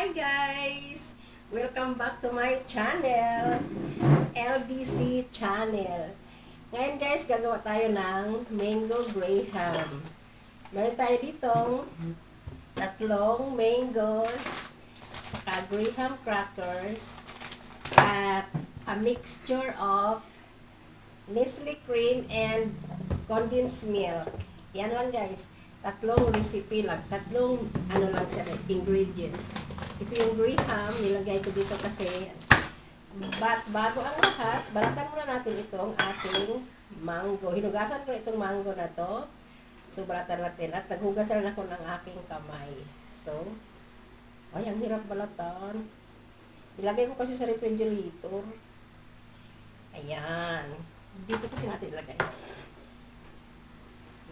Hi guys! Welcome back to my channel, LBC channel. Ngayon guys, gagawa tayo ng mango graham. Meron tayo ditong tatlong mangoes, saka graham crackers, at a mixture of Nestle cream and condensed milk. Yan lang guys. Tatlong recipe lang. Tatlong lang siya, ingredients. Ito yung graham, nilagay ko dito kasi bago ang lahat, balatan muna natin itong ating mango. Hinugasan ko itong mango na to. So, balatan natin. At naghugas na rin ako ng aking kamay. So, ay, ang hirap balatan. Ilagay ko kasi sa refrigerator. Ayan. Dito kasi natin ilagay.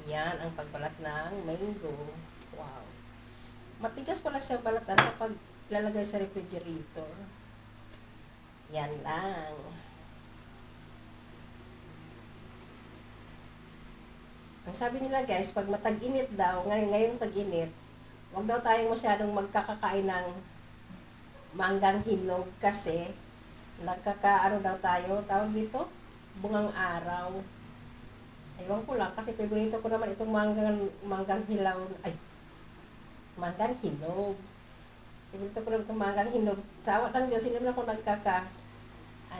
Yan ang pagbalat ng mango. Wow. Matigas pala siya balatan kapag lalagay sa refrigerator. Yan lang. Ang sabi nila guys, pag matag-init daw, ngayong tag-init, huwag daw tayong masyadong magkakakain ng manggang hinog kasi nagkakaano daw tayo, tawag dito, bungang araw. Ewan ko lang, kasi favorito ko naman itong manggang hilaw, manggang hinog. Favorito ko naman itong manggang hinog. Sa awat ng Diyos, hindi naman ako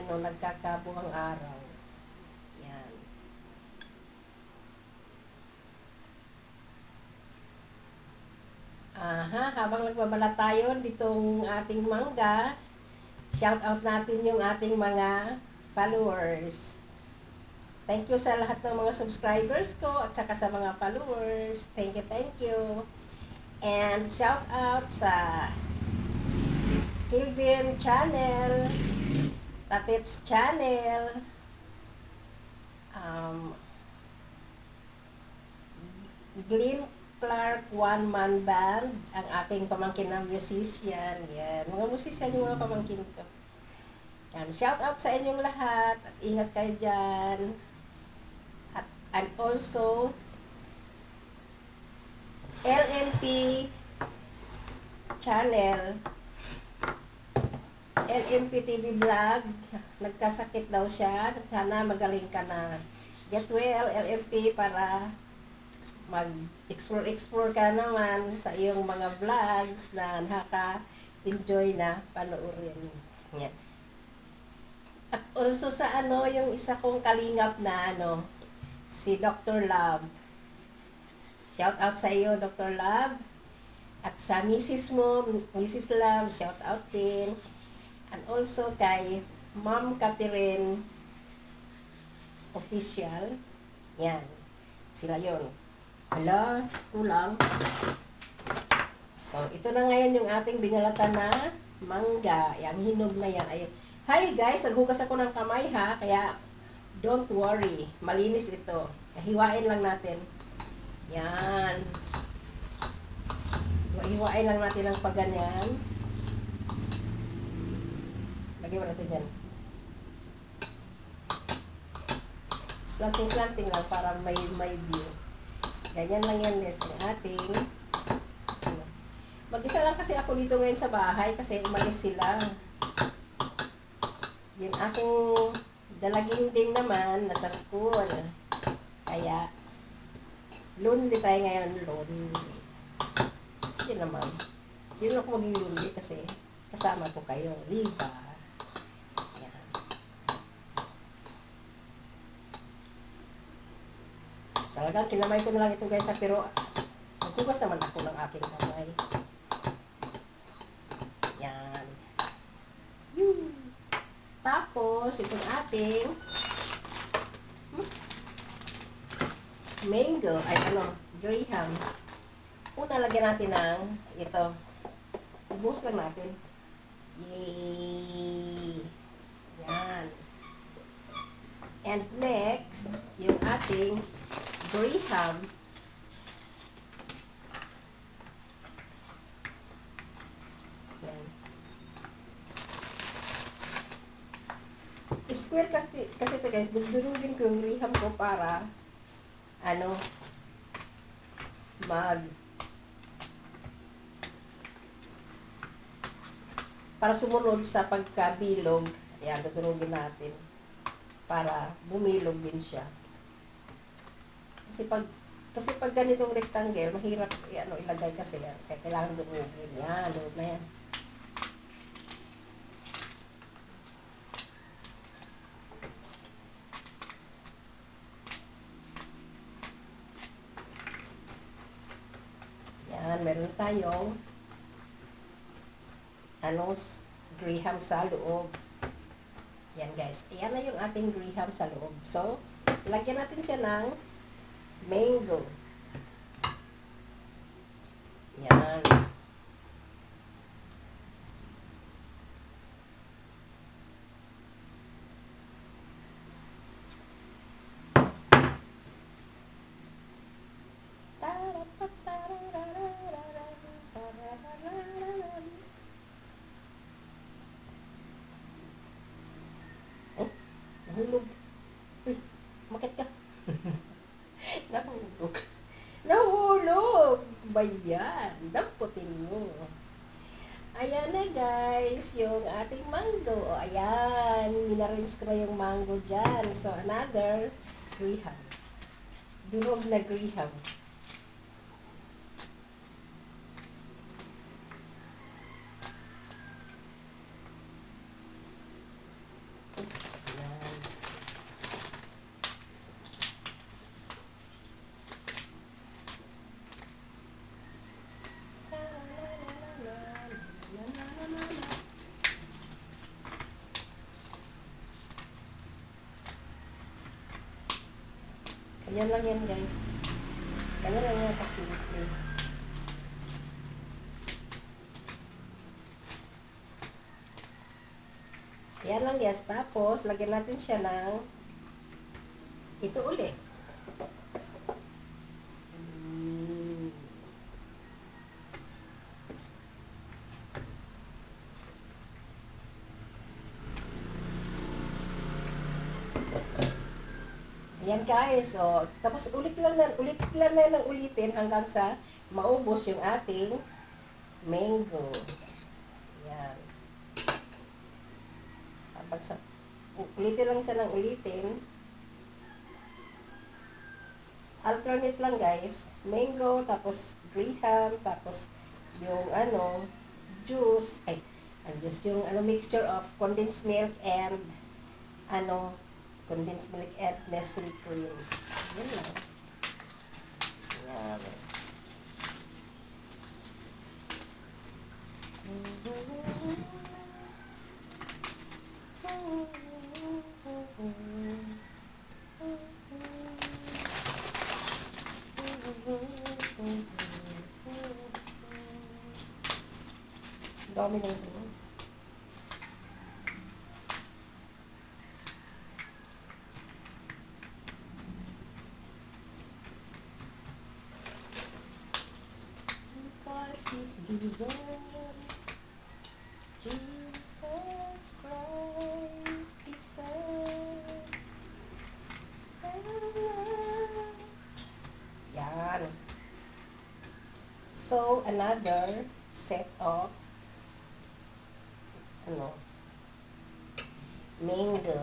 nagkakabuhang araw. Yan. Habang nagbabala tayo ditong ating mangga, shout out natin yung ating mga followers. Thank you sa lahat ng mga subscribers ko at saka sa mga followers. Thank you. And shout out sa Kelvin Channel, Tatits Channel, Glenn Clark One Man Band, ang aking pamangkin na musician. Yan, mga musician yung mga pamangkin ko. Yan, shout out sa inyong lahat at ingat kayo dyan. And also, LMP channel, LMP TV vlog, nagkasakit daw siya, sana magaling ka na. Get well, LMP, para mag-explore ka naman sa iyong mga vlogs na nakaka-enjoy na panoorin. Yan. At also sa yung isa kong kalingap na si Dr. Love. Shout out sa iyo, Dr. Love. At sa Mrs. mo, Mrs. Love, shout out din. And also kay Ma'am Catherine Official. Yan. Sila yon. Hala, kulang. So, ito na ngayon yung ating binalatan na mangga. Yang hinog na yan. Ayun. Hi guys, naghugas ako ng kamay ha, kaya don't worry, malinis ito. Hiwain lang natin. Yan. Hiwain lang natin ng pagganyan. Lagyan mo natin dyan. Slanting lang para may view. Ganyan lang yan guys, yung ating. Mag-isa lang kasi ako dito ngayon sa bahay kasi umalis sila. Yung aking dalaging din naman, nasa school. Kaya, lonely tayo ngayon, lonely. Hindi naman. Hindi naman ako maging lonely kasi kasama ko kayo. Diba? Yan. Talagang kinamay ko na lang ito guys, pero nagkugas naman ako ng aking kamay. Yan. Tapos, itong ating mango, graham. Una, lagyan natin ng ito. Ubus lang natin. Yay! Yan. And next, yung ating graham. Yan. Square kasi ito guys, dudurugin ko yung graham ko para para sumunod sa pagkabilog. Ayan, dudurugin natin para bumilog din siya. Kasi pag ganitong rectangle, mahirap ilagay kasi yan. Kaya kailangan durugin. Yan, durug na yan. Yan, meron tayong graham sa loob. Yan guys. Ayan na yung ating graham sa loob. So, lagyan natin siya ng mango. Yan. Nahulog. Uy, makit ka. Nahulog. Nahulog! Bayan, damputin mo. Ayan na guys, yung ating mango. Ayan, minarinse ko na yung mango dyan. So, another graham. Durog na graham. Ganyan lang yan guys. Ganyan lang yan kasimple. Yan lang guys. Tapos, lagyan natin siya ng ito ulit. Ayan guys, so, tapos ulit lang na ng ulitin hanggang sa maubos yung ating mango. Ayan. Tapos, ulitin lang siya ng ulitin. Alternate lang guys. Mango, tapos graham, tapos yung juice, yung mixture of condensed milk and condensed milk and Nestle cream. Yan lang. Yan. Dami na ito. Is given Jesus Christ descend. Yan. So, another set of mango.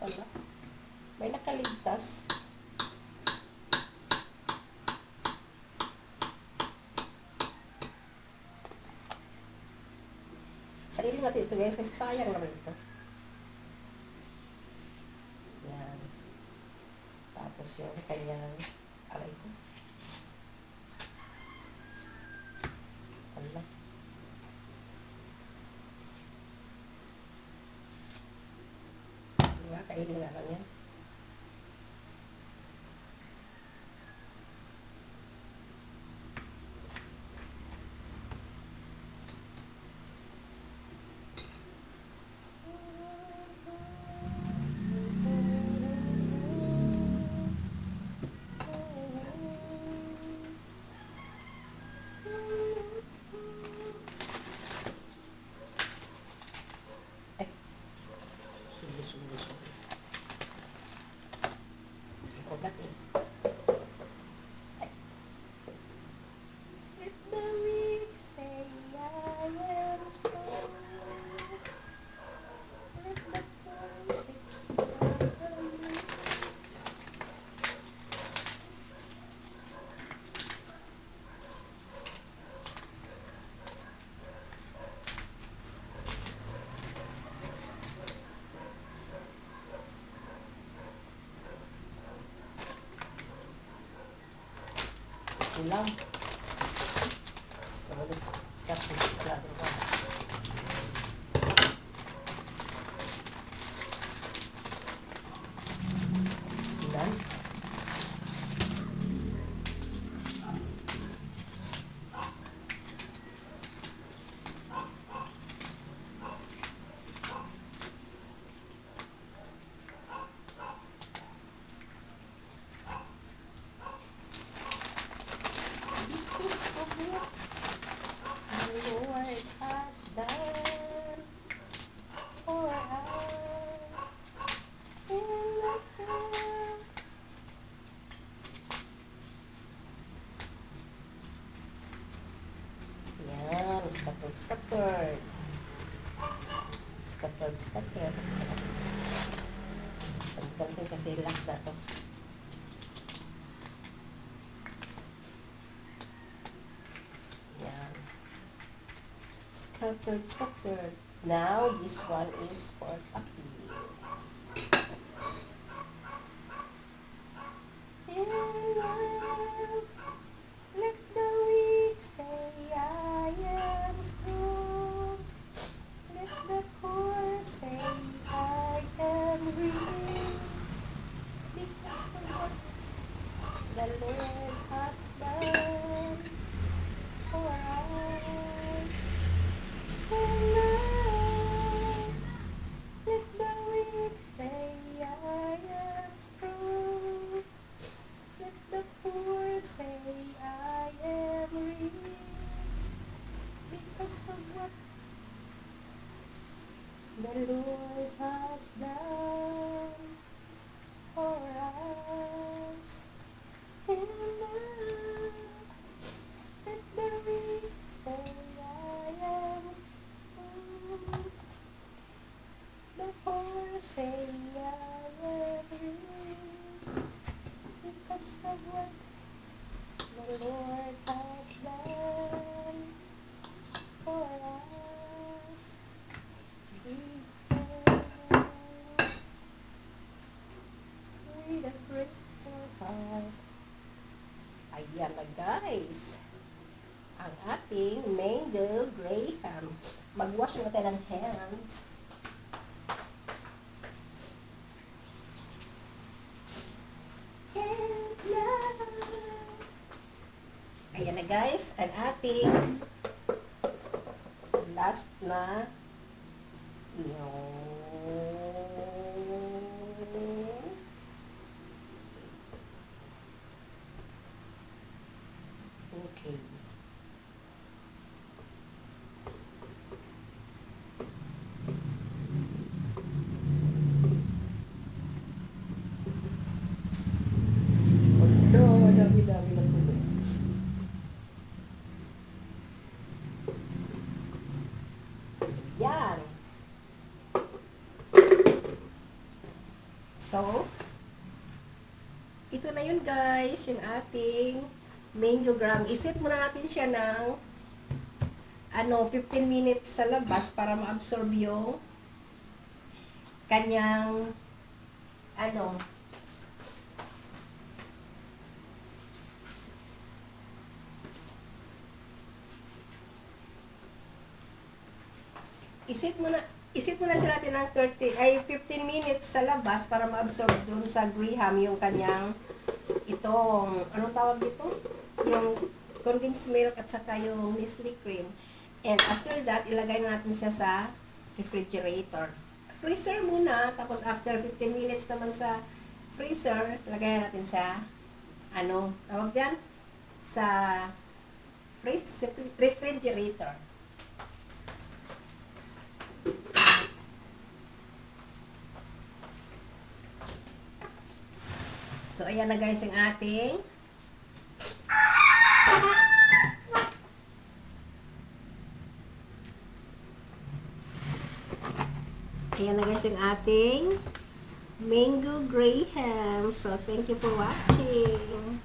Pala. May nakaligtas. Sarili natin ito guys kasi sayang naman ito. Yan. Tapos yung kanyang alay ko. Wala. Kainin na lang yan. lang. So, let's cut this the other one. Yan. Scattered. Pagkantin kasi last na to. Yan. Scattered. Now, this one is for puppy. Let the weak say I am strong. Let the poor say I am rich. Because of what the Lord has done for us. And now, let the weak say I am strong. Let the poor say I am rich. Because of what the Lord has done for us. And now, let the weak say I am strong. The poor say I am rich. Because of what the Lord has done for us. Big thanks with a grateful heart. Ayan na guys, ang ating mango graham. Mag-wash mo tayo ng hands. Ayan na guys, ang ating last na okay. Dami-dami na tuloy. Yan. So, ito na yun guys, yung ating mango graham. Isit muna natin siya ng 15 minutes sa labas para ma-absorb yung kanyang isit muna siya natin ng 15 minutes sa labas para ma-absorb dun sa graham yung kanyang itong, anong tawag dito? Yung condensed milk at saka yung Nestle cream. And after that, ilagay na natin siya sa refrigerator. Freezer muna, tapos after 15 minutes naman sa freezer, ilagay na natin sa, tawag dyan? Sa refrigerator. So, ayan na guys yung ating mango graham. So, thank you for watching.